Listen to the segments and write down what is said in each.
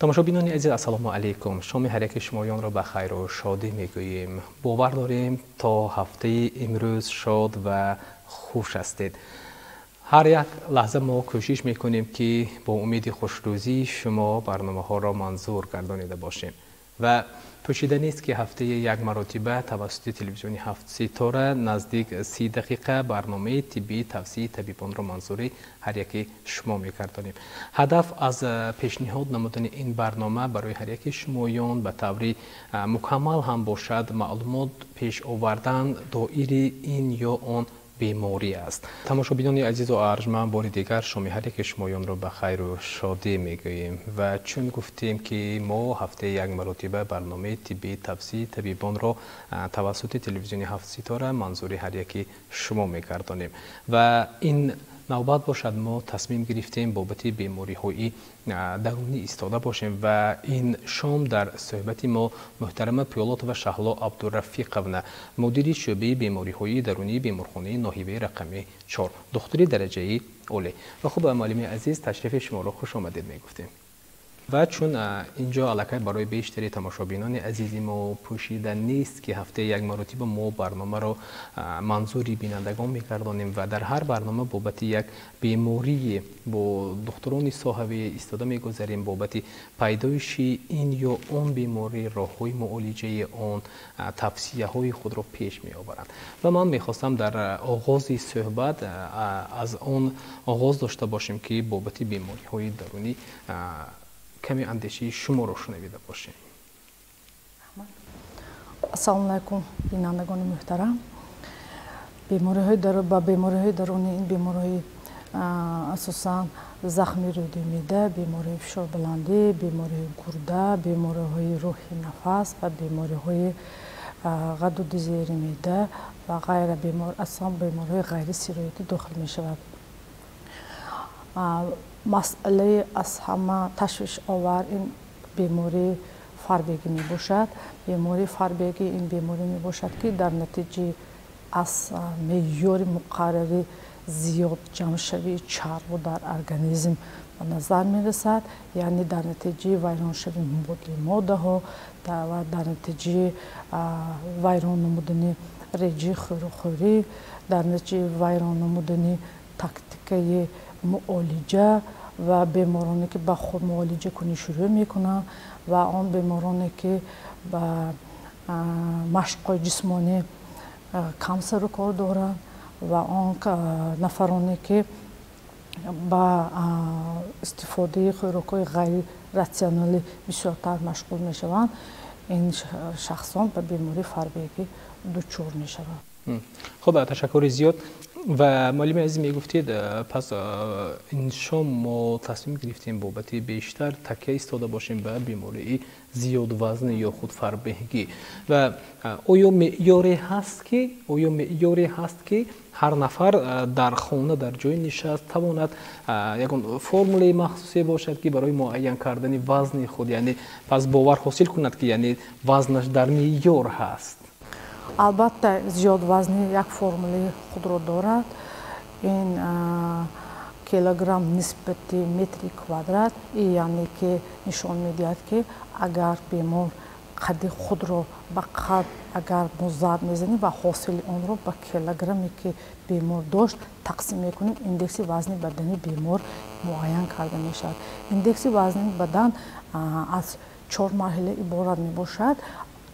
тамошобинони азиз, ассалому алайкум. шоми ҳар яки шумоёнро ба хайру шодӣ мегӯем. бовар дорем то ҳафтаи имрӯз шод ва хуш ҳастед. ҳар як лаҳза мо кӯшиш мекунем ки бо умиди хушрӯзии шумо барномаҳоро манзур гардонида бошем ва пӯшида нест ки ҳафтаи як маротиба тавассути телевизиони ҳафт ситора наздик 30 дақиқа барномаи тиббии тавсияи табибонро манзури ҳар яки шумо мегардонем. ҳадаф аз пешниҳод намудани ин барнома барои ҳар яки шумоён ба таври мукаммал ҳам бошад маълумот пеш овардан доири ин ё он беморӣ аст. тамошобинони азизу арҷманд, бори дигар шоми ҳар яки шумоёнро ба хайру шодӣ мегӯем ва чун гуфтем ки мо ҳафтаи як маротиба барномаи тиббии тавсияи табибонро тавассути телевизиони ҳафт ситора манзури ҳар яки шумо мегардонем ва ин навбат бошад мо тасмим гирифтем бобати бемориҳои дарунӣ истода бошем ва ин шом дар суҳбати мо муҳтарама Пиёлотова Шаҳло Абдурафиқовна, мудири шӯъбаи бемориҳои дарунии беморхонаи ноҳияи рақами 4, духтури дараҷаи олӣ. ва хуб муаллими азиз, ташрифи шуморо хуш омадед мегуфтем. ва чун инҷо аллакай барои бештари тамошобинони азизи мо пӯшида нест ки ҳафтаи як маротиба мо барномаро манзури бинандагон мегардонем ва дар ҳар барнома бобати як беморие бо духтурони соҳавӣ истода мегузарем бобати пайдоиши ин ё он беморӣ, роҳҳои муолиҷаи он, тавсияҳои худро пеш меоваранд. ва ман мехостам дар оғози суҳбат аз он оғоз дошта бошем ки бобати бемориҳои дарунӣ каме андешии шуморо шунавида бошем. ассалому алайкум бинандагони муҳтарам. Ба бемориҳои дарунӣ, ин бемориҳои асосан захми рӯди меъда, бемории фишорбаландӣ, бемории гурда, бемориҳои роҳи нафас ва бемориҳои ғадуди зери меъда ва ғайра асосан бемориҳои ғайри сироятӣ дохил мешавад. масъалаи аз ҳама ташвиш овар ин бемории фарбегӣ мебошад. бемории фарбегӣ ин беморӣ мебошад ки дар натиҷаи аз меъёри муқаррари зиёд ҷамъшавии чарбу дар организм ба назар мерасад, яъне дар натиҷаи вайроншавии мубодилаи моддаҳо ва дар натиҷаи вайрон намудани реҷаи хӯрухӯрӣ, дар натиҷаи вайрон намудани тактикаи муолиҷа ва бемороне ки ба худ муолиҷа кунӣ шурӯъ мекунанд ва он бемороне ки ба машқҳои ҷисмонӣ кам сару кор доранд ва он нафароне ки ба истифодаи хӯрокҳои ғайри ратсионалӣ бисёртар машғул мешаванд, ин шахсон ба бемории фарбегӣ дучор мешаванд. хуб, ташаккури зиёд. ва муаллими азиз мегуфтед, пас ин шом мо тасмим гирифтем бобати бештар такя истода бошем ба бемории зиёдвазни ё худ фарбегӣ ва оё меъёре ҳаст ки ҳар нафар дар хона дар ҷои нишаст тавонад ягон формулаи махсусе бошад ки барои муайян кардани вазни худ, яъне пас бовар ҳосил кунад ки яъне вазнаш дар меъёр ҳаст. албатта зиёдвазнӣ як формулаи худро дорад. ин килограмм нисбати метри квадрат, яъне ки нишон медиҳад ки агар бемор қадди худро ба қад агар мо зарб мезанем ва ҳосили онро ба килограмме ки бемор дошт тақсим мекунем, индекси вазни бадани бемор муайян карда мешавад. индекси вазни бадан аз 4 марҳила иборат мебошад,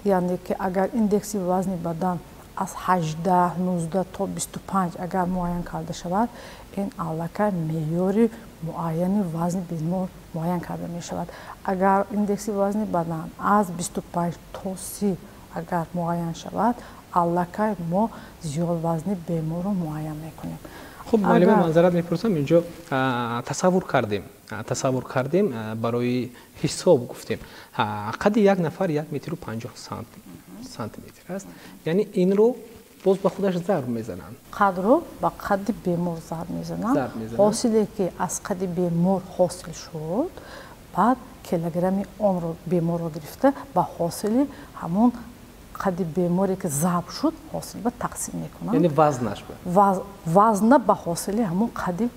яъне ки агар индекси вазни бадан аз 18, 19 то 25 агар муайян карда шавад, ин аллакай меъёри муайяни вазни бемор муайян карда мешавад. агар индекси вазни бадан аз 25 то 30 агар муайян шавад, аллакай мо зиёдвазни беморро муайян мекунем. хуб, муаллима, манзарат мепурсам. инҷо тасаввур кардем, барои ҳисоб гуфтем. қадди як нафар 1 метр 50 сантиметр аст, яъне инро боз ба худаш зарб мезананд. қадро ба қадди бемор зарб мезананд. ҳосиле ки аз қадди бемор ҳосил шуд, баъд килограмми онро беморро гирифта ба ҳосили ҳамон қадди беморе ки зарб шуд ҳосил ба тақсим мекунанд. яъне вазнаш вазна ба ҳосили ҳамон қадди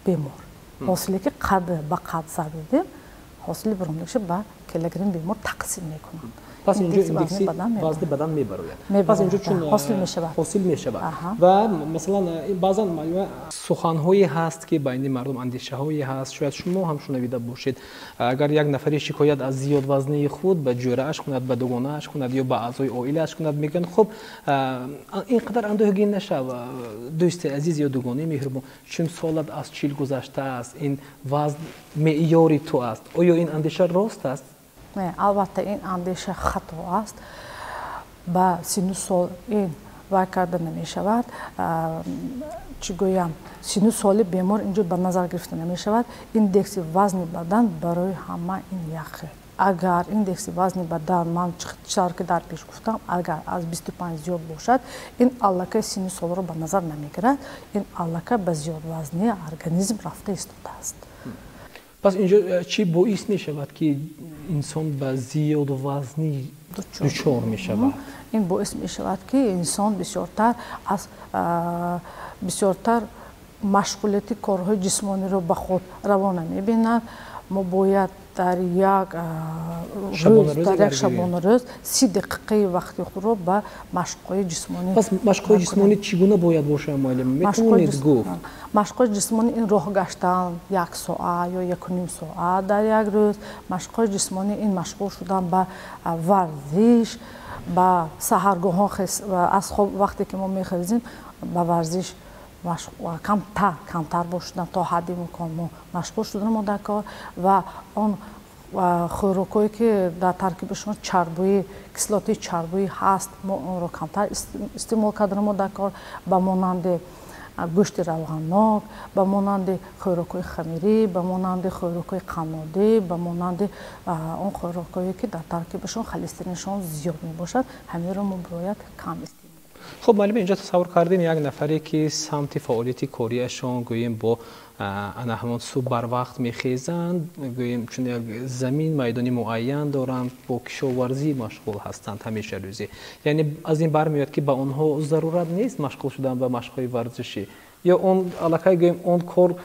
бемор. ҳосиле ки қад ба қад зарб дидем, حاصل برونکش با کیلوگرم بیمار تقسیم میکنند. پس اینجا ایندکسی وزن بدن میبره. پس اینجا چون حاصل میشود و مثلا بعضا معلومه سخنهایی هست که بین مردم اندیشه هایی هست، شاید شما هم شنیده باشید، اگر یک نفری شکایت از زیاد وزنی خود به جوره اش کند، به دوگانه اش کند یا به اعضای عائله اش کند، میگن خب اینقدر اندوهگین نشه دوست عزیز یا دوگانه مهربان، چون سالت از 40 گذشته است، این وزن معیاری تو است. آیا این اندیشه راست است؟ نه، البته این اندیشه خطا است. با سن سال این وای کرده نمی شود. چی گویم، سن سال بیمار اینجا به نظر گرفته نمی شود. ایندکس وزن بدن برای همه این یخه. اگر ایندکس وزن بدن من چطور که در پیش گفتم اگر از 25 زیاد باشد، این علاقه سن سال رو به نظر نمی گیرد. این علاقه به زیاد وزنی ارگانیسم رفته ایستاده است. پس اینجا چی باعث می شود که انسان به زیاد وزنی دچار می شود؟ این باعث می شود که انسان بسیارتر مشغولیت کارهای جسمانی رو به خود روانه می بیند. ما باید در یک شبانه روز 30 دقیقه وقتی خود رو به مشق‌های جسمانی. پس مشق‌های جسمانی چگونه باید باشه معلم؟ میتونید گفت؟ مشق‌های جسمانی این راه گشتن 1 ساعت یا 1.5 ساعت در یک روز. مشق‌های جسمانی این مشغول شدن به ورزش، به سحرگاه‌ها از خواب وقتی که ما می‌خیزیم به ورزش کمتر باشدن تا حدی امکان مشغول شدن ما در کار و آن خوراکایی که در ترکیبشون چربی کسلات چربی هست ما اون رو کمتر استعمال کردن ما در کار، به مانند گوشت روغنناک، به مانند خوراکای خمیری، به مانند خوراکای قنادی، به مانند اون خوراکایی که در ترکیبشون خلسترینشون زیاد می باشد، همین رو ما باید کم استعمال. خب معلم اینجا تصور کردین یک نفری که سمت فعالیت کاریشون گوییم با انا همون صبح بر وقت میخیزند، گوییم چون یک زمین میدانی معین دارند با کشاورزی مشغول هستند همیشه روزی، یعنی از این برمیاد که به اونها ضرورت نیست مشغول شدن به مشق‌های ورزشی یا اون علاقه گوییم اون کار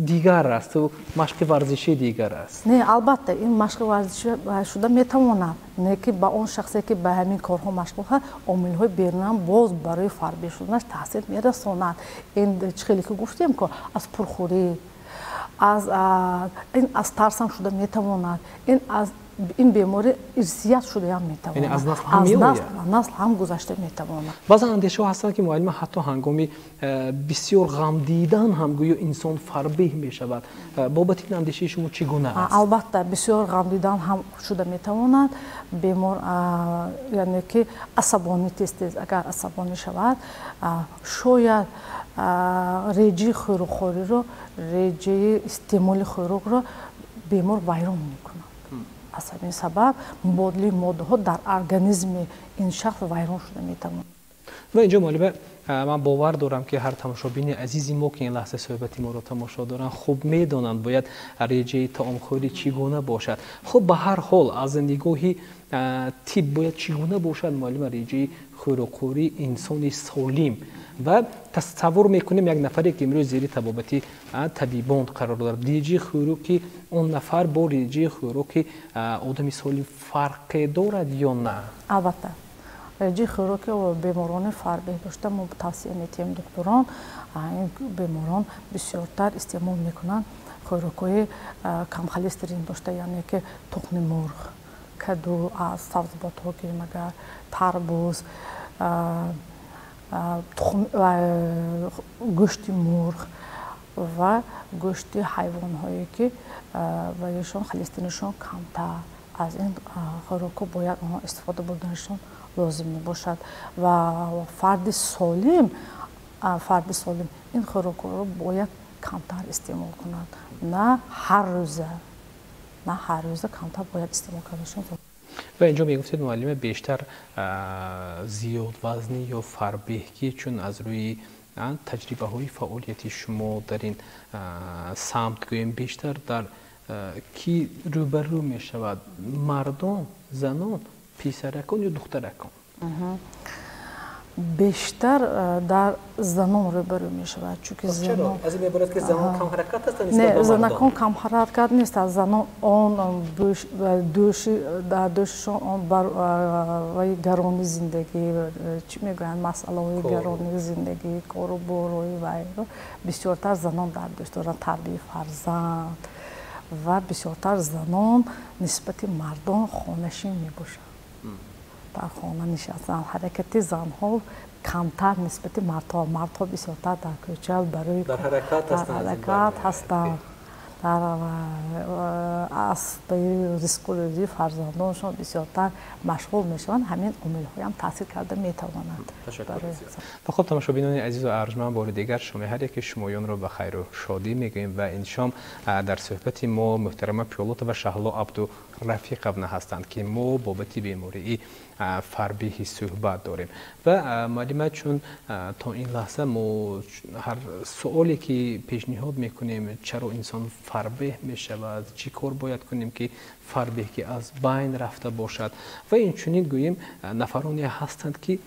دیگر است و مشق ورزشی دیگر است. نه، البته این مشق ورزشی شده میتواند نه که با اون شخصی که به همین کارها مشغول هست عامل‌های بیرون باز برای فربه شدنش تاثیر میرساند. این چیزی که گفتیم که از پرخوری از ترسم شده میتواند، این بیماری ارثیات شده هم میتواند، یعنی از نسل هم گذشته میتواند. بعضی اندیشه هستند که معلم حتی هنگامی بسیار غم دیدن هم گویا انسان فربه میشود. بابت این اندیشه شما چگونه است؟ البته بسیار غم دیدن هم شده میتواند. بیمار یعنی که عصبانی تست اگر عصبانی شود شاید رژه خوراکی رو رژه استعمال خوراک رو بیمار ویران میکنه. از همین سبب مبادله ماده ها در ارگانیسم این شخص ویران شده میتواند. و اینجا معلم من باور دارم که هر تماشابین عزیزی ما که این لحظه صحبتی ما رو تماشا دارن خوب میدونند باید رژه طعامخوری چگونه باشد. خب به هر حال از نگاهی طب باید چگونه باشد معلم رژه خوراکی انسان سالم و تصور میکنیم یک نفری که امروز زیر طبابت طبیبان قرار دارد، رژه خوراکی اون نفر با رژه خوراکی آدم سالم فرق دارد یا نه؟ البته رژه خوراکی و بیماران فربه داشته ما توصیه میتیم دکتران این بیماران بسیارتر استعمال میکنن خوراکای کم خلسترین داشته، یعنی که تخم مرغ، کدو، از سبزیجات ها که مگر تربوز، گوشت مرغ و گوشت حیوان هایی که و ایشان خلسترینشون کمتر، از این خوراک باید آنها استفاده بردنشون لازم می باشد و فرد سالم این خوراک رو باید کمتر استعمال کنند، نه هر روزه کمتر باید استعمال کردنشون. و اینجا میگفتید معلم بیشتر زیاد وزنی یا فربهگی چون از روی تجربه های فعالیتی شما در این سمت گوییم بیشتر در کی روبرو می شود؟ مردان، زنان، پسرکان یا دخترکان؟ بیشتر در زنان روبرو می شود چون زنان از این عبارت که زنان کم حرکت هستند نه زنان کم حرکت نیست زنان آن در دوششون آن بر گرانی زندگی چی میگن مسئله گرانی زندگی کار و بروی و بسیارتر زنان در دوست دارند تربیت فرزند و بسیارتر زنان نسبت مردان خانه‌شین می باشند در خانه نشستن حرکت زنها کمتر نسبت مردها بسیارتر در کوچه برای در حرکت هستند در اصل ریسکولوژی فرزندانشان بسیارتر مشغول میشوند همین عامل‌ها هم تاثیر کرده میتوانند. و خب تماشابینان عزیز و ارجمند بار دیگر شما هر یک شمایان را به خیر و شادی میگوییم و این شام در صحبت ما محترمه پیولوت و شهلا عبدو رفیقونا هستند که ما بابت بیماری فربهی صحبت داریم و معلومه چون تا این لحظه ما هر سوالی که پیشنهاد میکنیم چرا انسان فربه میشود چی کار باید کنیم که فربه که از بین رفته باشد و این چنین گوییم نفرانی هستند که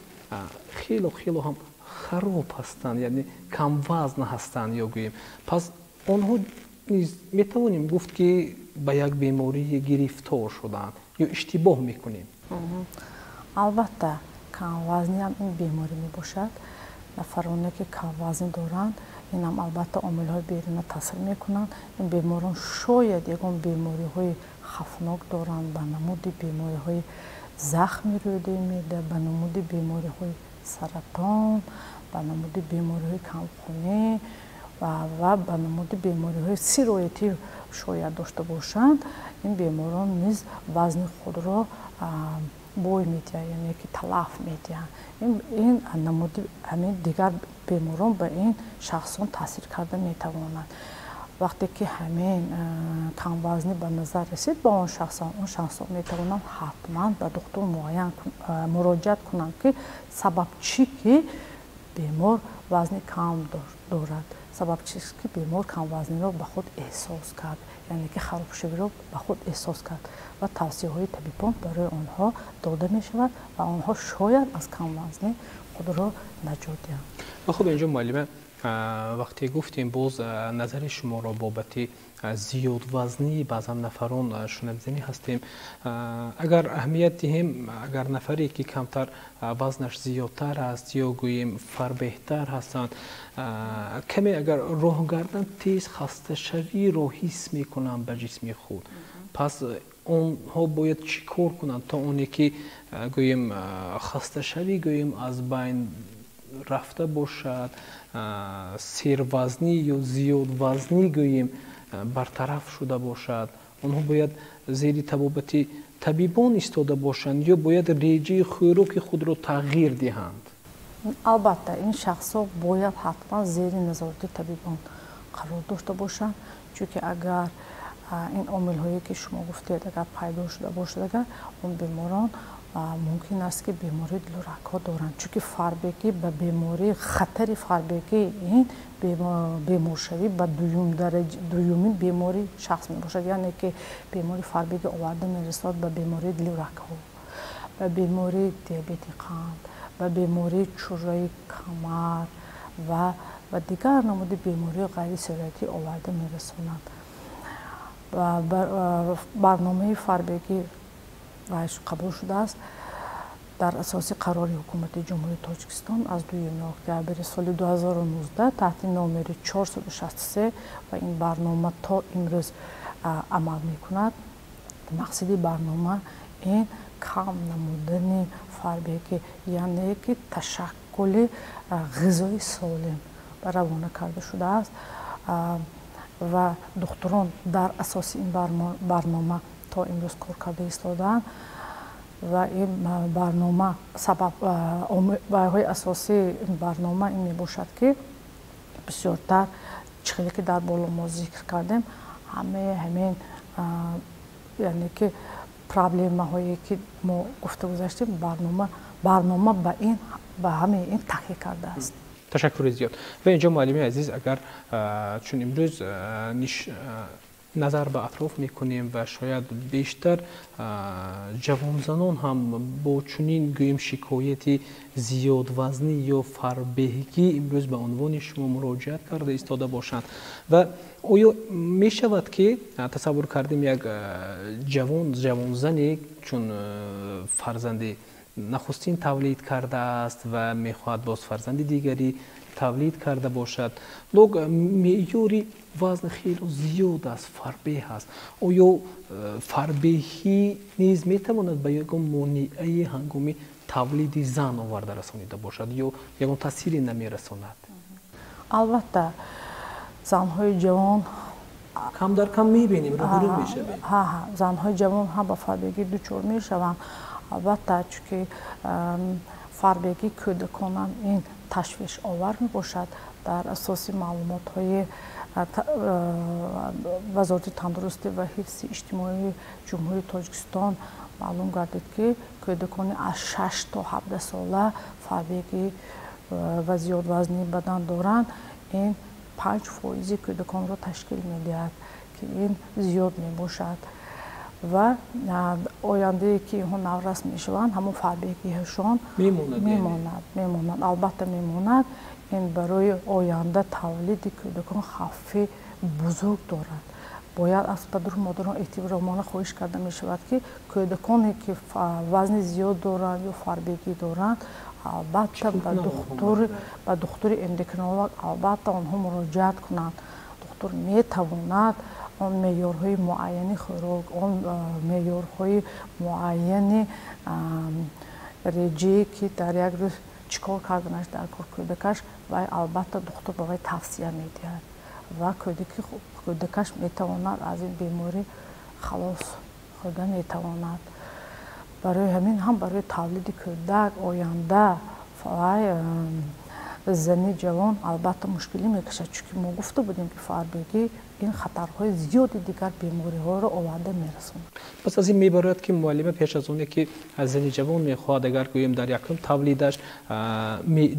خیلی هم خراب هستند یعنی کم وزن هستند یا گوییم پس آنها میتوانیم گفت که به یک بیماری گرفتار شدند یا اشتباه میکنیم. البته کم وزنی هم این بیماری می باشد نفرانی که کم وزن دارند این هم البته عامل‌های بیرونی تاثیر میکنند این بیماران شاید یکم بیماری‌های خطرناک دارند به نمود بیماری‌های زخمی روی میده به نمود بیماری‌های سرطان به نمود بیماری‌های کمخونی و به نمود بیماری‌های سیرویدی شاید داشته باشند این بیماران نیز وزن خود را بوی میده یعنی که تلف میده این نمود همین دیگر بیماران به این شخصان تاثیر کرده میتوانند وقتی که همین کم وزنی به نظر رسید با اون شخصان میتوانند حتما به دکتر معاین مراجعت کنند که سبب چی که بیمار وزن کم دارد سبب چیست که بیمار کم وزنی را به خود احساس کرد یعنی که خراب شوی را به خود احساس کرد و توصیه های طبیبان برای آنها داده می شود و آنها شاید از کم وزنی خود را نجات دهند. و خب اینجا معلمه وقتی گفتیم باز نظر شما را بابت زیاد وزنی بعضا نفران شنوندنی هستیم اگر اهمیت دهیم اگر نفری که کمتر وزنش زیادتر است یا گوییم فربهتر هستند کمی اگر راه گردن تیز خسته شوی را حس میکنند به جسم خود پس اونها باید چی کار کنند تا اونی که گوییم خسته شوی گوییم از بین رفته باشد سیر وزنی یا زیاد وزنی گوییم برطرف شده باشد آنها باید زیر طبابت طبیبان ایستاده باشند یا باید رژه خوراک خود را تغییر دهند. البته این شخصا باید حتما زیر نظارت طبیبان قرار داشته باشند چون که اگر این عامل هایی که شما گفتید اگر پیدا شده باشد اگر اون بیماران ممکن است که بیماری دل و رگ ها دارند چون که فربگی به بیماری خطر فربگی این بیمارشوی به دومین بیماری شخص می باشد یعنی که بیماری فربگی آورده می رسد به بیماری دل و رگ ها به بیماری دیابت قند به بیماری چرای کمر و دیگر نمود بیماری غیر سرطانی آورده می رساند و برنامه فربگی رایش قبول شده است در اساس قرار حکومت جمهوری تاجیکستان از 2 اکتبر سال 2019 تحت نامه 463 و این برنامه تا امروز عمل می کند مقصد برنامه این کم نمودن فربگی یعنی که تشکل غذای سالم روانه کرده شده است و دکتران در اساس این برنامه تا امروز کار کرده ایستادند و این برنامه سبب های اساسی این برنامه این می باشد که بسیارتر چیزی که در بالا ما ذکر کردیم همین یعنی که پرابلم هایی که ما گفته گذاشتیم برنامه به همین این تحقیق کرده است. تشکر زیاد. و اینجا معلم عزیز اگر چون امروز نظر به اطراف میکنیم و شاید بیشتر جوانزنان هم با چنین گویم شکایتی زیاد وزنی یا فربهگی امروز به عنوان شما مراجعت کرده ایستاده باشند و آیا می شود که تصور کردیم یک جوانزنی چون فرزند نخستین تولید کرده است و میخواهد باز فرزند دیگری تولید کرده باشد لوگ معیاری وزن خیلی زیاد است فربه هست آیا فربهی نیز میتواند به یکم مانعی هنگامی تولید زن آورده رسانیده باشد یا یکم تاثیری نمیرساند؟ البته زنهای جوان کم در کم میبینیم روبرو میشه زنهای جوان هم با فربگی دچار میشوند البته چون فربگی کودکان این تشویش آور می باشد در اساس معلومات های وزارت تندرستی و حفظ اجتماعی جمهوری تاجیکستان معلوم گردید که کودکان از 6 تا 17 ساله فربگی و زیاد وزنی بدن دارند این 5% کودکان را تشکیل میدهد که این زیاد می باشد و آینده که اینها نورس می شوند همون فربگیشان میماند البته میماند این برای آینده تولید کودکان خوفی بزرگ دارد باید از پدر و مادران احترامانه خواهش کرده می شود که کودکانی که وزن زیاد دارند یا فربگی دارند البته به دکتر اندوکرینولوژ البته آنها مراجعت کنند دکتر می تواند آن معیارهای معینی خوراک آن معیارهای معینی رژه‌ای که در یک روز چیکار کردنش در کار کودکش و البته دکتر برای توصیه میدهد و کودکش میتواند از این بیماری خلاص شده میتواند برای همین هم برای تولید کودک آینده زنی جوان البته مشکلی میکشد چون ما گفته بودیم که فربگی این خطرهای زیادی دیگر بیماری ها را آورده میرسونه. پس از این میبارد که معلم پیش از اونه که از زن جوان میخواد اگر گویم در یکم تولیدش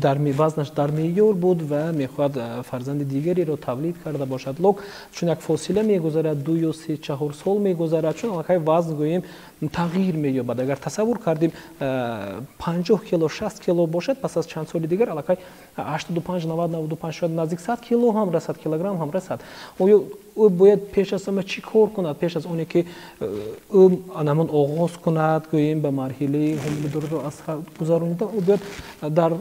در وزنش در معیار بود و میخواد فرزند دیگری را تولید کرده باشد لوک چون یک فاصله میگذرد 2 یا 3 4 سال میگذرد چون الکی وزن گویم تغییر مییابد اگر تصور کردیم 50 کیلو 60 کیلو باشد پس از چند سال دیگر الکی 85 90 95 شاید نزدیک 100 کیلو هم رسد کیلوگرم هم رسد او باید پیش از همه چی کار کند پیش از اونی که او نمون آغاز کند گوییم به مرحله حمل رو از گذرانیدن او باید در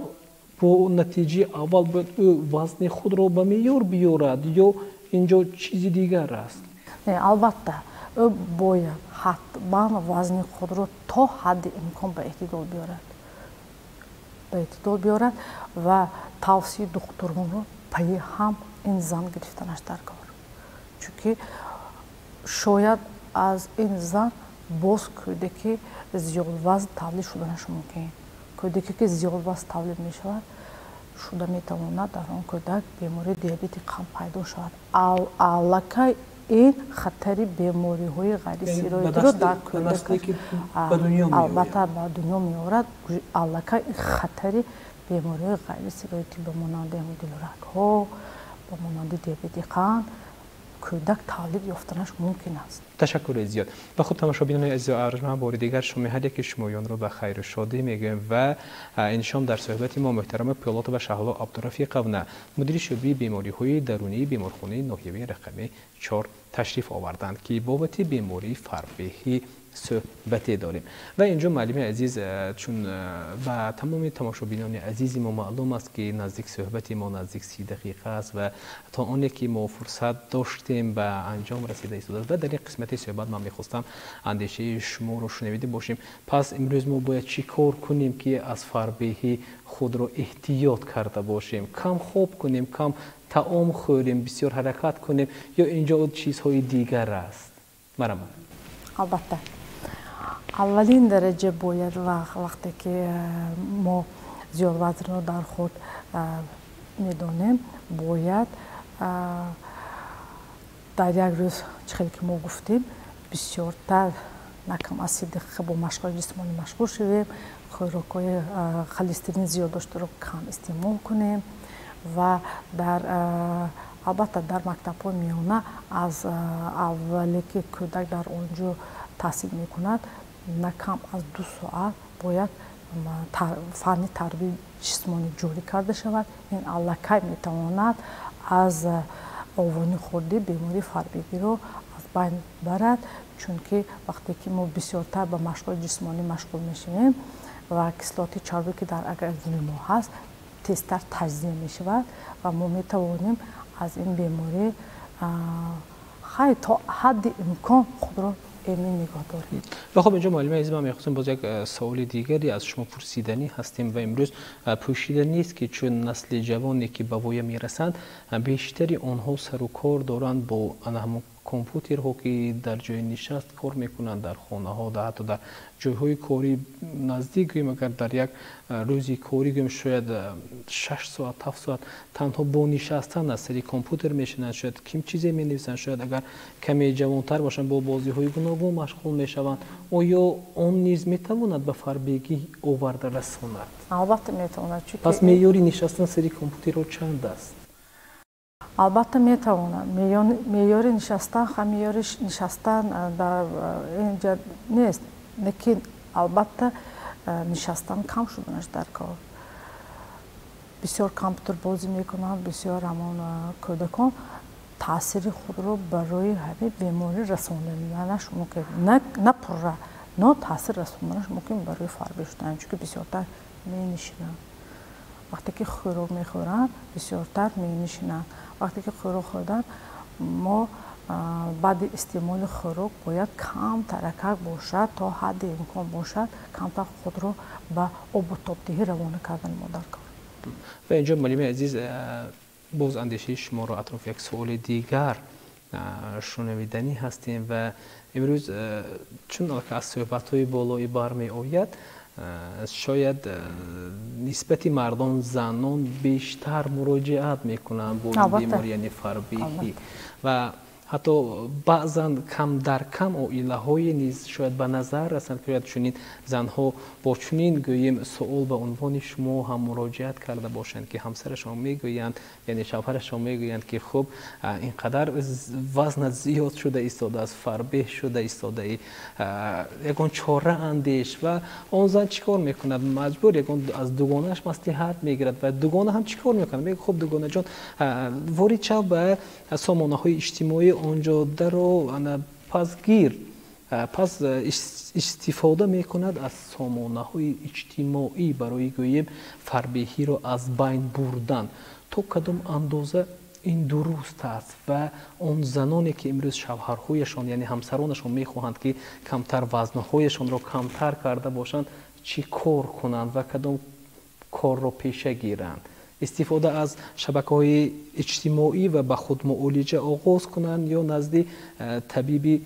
با نتیجه اول باید او وزن خود را به معیار بیارد یا اینجا چیزی دیگر است؟ البته او باید حتما وزن خود را تا حد امکان به اعتدال بیارد و توصیه دکتران را پی هم این زن گرفتنش در کار چون شاید از این زن باز کودکی زیاد وزن تولید شدنش ممکن کودکی که زیاد وزن تولید می شود شده می تواند در آن کودک بیماری دیابت قلب پیدا شود الکی این خطری بیماری های غیر استروئیدی را در کودک البته به دنیا می آورد الکی این خطری بیماری های غیر استروئیدی به مانند دلارک ها به مانند دیابت قند کودک تولید یافتنش ممکن است. تشکر زیاد. و خود تماشابینان عزیز و ارجمند بار دیگر شما که شمایان رو به خیر و شادی میگویم و این شام در صحبت ما محترم پیلات و شهلا عبدالرفیق قونه مدیر شعبه بیماری های درونی بیمارخانه ناحیه رقمی 4 تشریف آوردند که بابت بیماری فربهی صحبت داریم و اینجا معلم عزیز چون و تمام تماشابینان عزیز ما معلوم است که نزدیک صحبت ما نزدیک 30 دقیقه است و تا آنی که ما فرصت داشتیم به انجام رسیده ایستاده و در این قسمت صحبت من میخواستم اندیشه شما رو شنیده باشیم پس امروز ما باید چی کار کنیم که از فربهی خود رو احتیاط کرده باشیم کم خواب کنیم کم طعام خوریم بسیار حرکت کنیم یا اینجا چیزهای دیگر است مرحبا البته اولین درجه باید وقتی که ما زیاد وزن رو در خود میدانیم باید در یک روز چیزی که ما گفتیم بسیارتر نکم از 30 دقیقه با مشق جسمانی مشغول شویم خوراک‌های کلسترول زیاد داشته رو کم استعمال کنیم و در албатта дар мактабҳои миёна аз аввале ки кӯдак дар он ҷо таҳсил мекунад на кам аз 2 соат бояд фанни тарбияи ҷисмонӣ ҷорӣ карда шавад. ин аллакай метавонад аз овонихӯрдӣ бемории фарбегиро аз байн барад, чунки вақте ки мо бисёртар ба машқҳои ҷисмонӣ машғул мешавем ва кислоти чарбӣ ки дар организми мо ҳаст тезтар таҷзия мешавад ва мо метавонем аз ин беморӣ хай то ҳадди имкон худро эмин нигоҳ дорем. خب اینجا معلم عزیز من میخواستم باز یک سوال دیگری از شما پرسیدنی هستیم و امروز پوشیدنی است که چون نسل جوانی که به وی میرسند بیشتری آنها سر و کار دارند با همون کامپیوترها که در جای نشست کار میکنند در خانه ها و حتی در جایهای کاری نزدیک گوییم اگر در یک روزی کاری گوییم شاید 6 ساعت 7 ساعت تنها با نشستن از سری کامپیوتر میشنند، شاید کم چیزی مینویسند، شاید اگر کمی جوانتر باشند با بازی های گوناگون مشغول میشوند. آیا آن نیز میتواند به فربگی آورده رساند؟ البته میتواند. پس معیاری نشستن سری کامپیوتر چند است؟ البته میتواند. معیاری نشستن معیاری نشستن در اینجا نیست، لیکن البته نشستن کم شدنش در کار. بسیار کامپیوتر بازی میکنند، بسیار همون کودکان تاثیر خود رو برای همین بیماری رساندنش ممکن نه پره نه تاثیر رساندنش ممکن برای فربه شدن، چون بسیارتر می‌نشینند. وقتی که خوراک میخورند بسیارتر می‌نشینند. وقتی که خوراک خوردن ما بعد استعمال خوراک باید کم ترکک باشد تا حد امکان باشد کمتر خود رو به آب و تابدهی روانه کردن ما در کار. و اینجا معلم عزیز باز اندیشه شما رو اطراف یک سوال دیگر شنویدنی هستیم و امروز چون از صحبت‌های بالایی برمی آید شاید نسبت مردان زنان بیشتر مراجعت میکنند با بیماری یعنی فربگی و حتی بعضا کم در کم عائله های نیز شاید به نظر رسند که چنین زنها با چنین گوییم سوال به عنوان شما هم مراجعت کرده باشند که همسرشان میگویند یعنی شوهرشان میگویند که خب اینقدر وزن زیاد شده ایستاده از فربه شده ایستاده یکون چاره اندیش و اون زن چیکار میکند مجبور یکون از دوگانه‌اش مصلحت میگیرد و دوگانه هم چیکار میکنه میگه خب دوگانه جان وارد شو به سامانه‌های اجتماعی آنجا در پس گیر پس استفاده میکند از سامانه‌های اجتماعی برای گوییم فربهی را از بین بردن. تا کدام اندازه این درست است و اون زنانی که امروز شوهرهایشان یعنی همسرانشان میخواهند که کمتر وزنهایشان را کمتر کرده باشند چی کار کنند و کدام کار را پیشه گیرند؟ استفاده از شبکه‌های اجتماعی و به خود معالجه آغاز کنند یا نزد طبیبی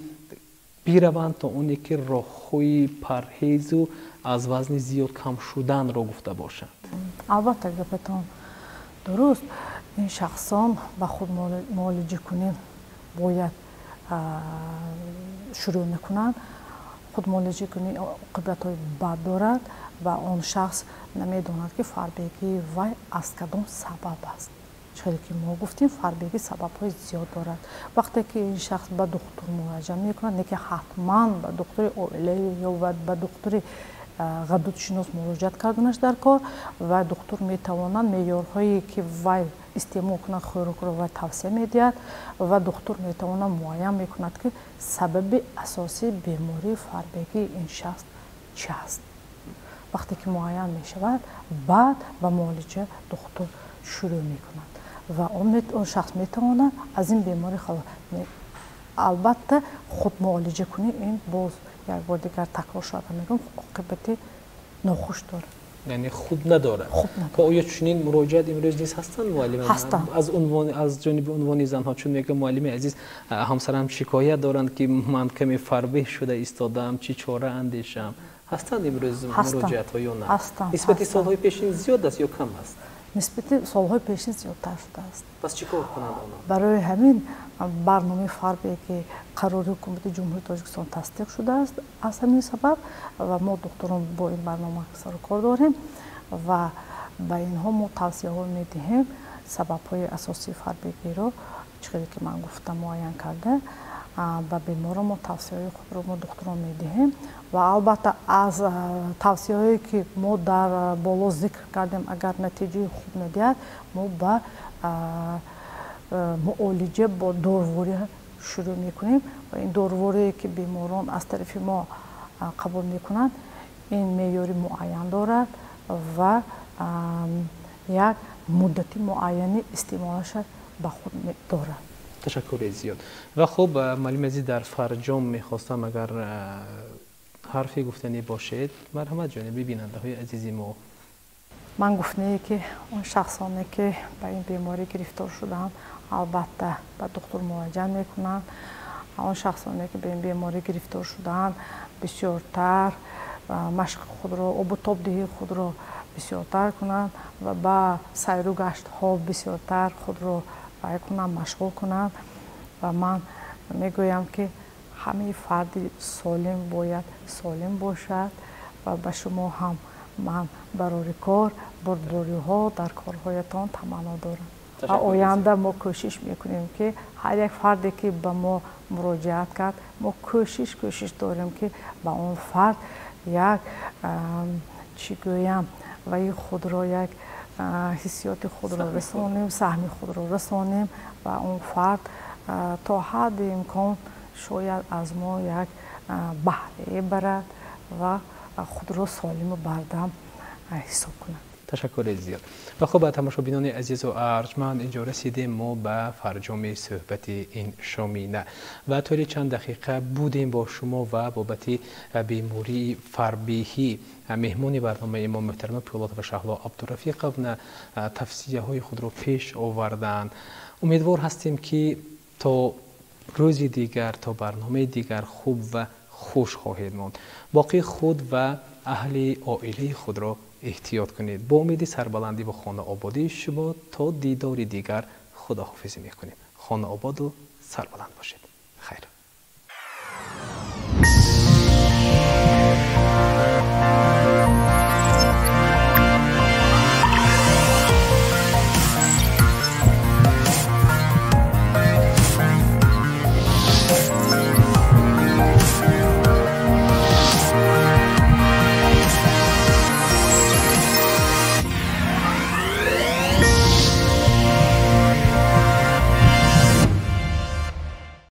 بیروند تا اونی که راه‌های پرهیز و از وزن زیاد کم شدن را گفته باشند؟ البته گفتم درست. این شخصان به خود معالجه کنیم باید شروع نکنند. خود معالجه کنی عاقبت‌های بد دارد و آن شخص نمیداند که فربگی وی از کدام سبب است. چون که ما گفتیم فربگی سبب‌های زیاد دارد. وقتی که این شخص به دکتر مراجعه می‌کند نه که حتما به دکتر عائله یا به دکتر غدودشناس مراجعت کردنش در کار و دکتر میتواند معیارهایی که وی استعمال کند خوراک را وی توصیه میدهد و دکتر میتواند معاین میکند که سبب اساسی بیماری فربگی این شخص چی است. وقتی که معاین میشود بعد به معالجه دکتر شروع میکند و اون شخص میتواند از این بیماری خلاص. البته خود معالجه کنی این باز یک بار دیگر تکرار شده میگم عاقبت ناخوش داره. یعنی خوب نداره. با آیا چنین مراجعات امروز نیست هستن معلم؟ هستن. از جانب عنوان زنها چون میگه معلم عزیز همسرم شکایت دارند که من کمی فربه شده ایستادم چی چاره اندیشم هستن امروز مراجعات ها یا نه؟ هستن. نسبت سالهای پیشین زیاد است یا کم است؟ نسبت سالهای پیشین زیادتر شده است. پس چیکار کنند اونا؟ برای همین برنامه فربگی قرار حکومت جمهوری تاجیکستان تصدیق شده است. از همین سبب و ما دکتران با این برنامه سر کار داریم و به اینها ما توصیه ها میدهیم сабабҳои асосии фарбегиро чизе ки ман гуфтам муайян карда ба беморон мо тавсияҳои худро мо духтурон медиҳем ва албатта аз тавсияҳое ки мо дар боло зикр кардем агар натиҷаи хуб медиҳад мо ба муолиҷа бо дорворӣ шурӯъ мекунем ва ин дорворие ки беморон аз тарафи мо қабул мекунанд ин меъёри муайян дорад ва як муддати муайяни истеъмолаша ба худ дорад. تشکر زیاد. و خب معلم عزیز در فرجام میخواستم اگر حرفی گفتنی باشید مرحمت جانب بیننده های عزیزی ما. من گفتنی که اون شخصانی که به این بیماری گرفتار شدن البته به دکتر مراجعه میکنن. اون شخصانی که به این بیماری گرفتار شدن بسیارتر مشق خود را آب و تابدهی خود را بسیارتر کنند و با سیر و گشت ها بسیارتر خود را مشغول کنند و من میگویم که همه فردی سالم باید سالم باشد و به شما هم من برای کار بردباری ها در کارهایتان تمنا دارم و آینده ما کوشش میکنیم که هر یک فردی که به ما مراجعت کرد ما کوشش داریم که به اون فرد یک چی گویم و این خود را یک حسیات خود را رسانیم سهم خود را رسانیم و اون فرد تا حد امکان شاید از ما یک بهره برد و خود را سالم و بردم حساب کنند. تشکر زیاد. و خب تماشابینان عزیز و ارجمند اینجا رسیدیم ما به فرجام صحبت این شامینه و طوری چند دقیقه بودیم با شما و بابت بیماری فربیهی مهمانی برنامه ما محترم پولاد و شهلا عبدالرفیق تفسیه های خود را پیش آوردند. امیدوار هستیم که تا روزی دیگر تا برنامه دیگر خوب و خوش خواهید ماند. باقی خود و اهل عائله خود را احتیاط کنید. با امید سربلندی و خانه آبادی شما تا دیدار دیگر خداحافظی میکنیم. خانه آباد و سربلند باشید.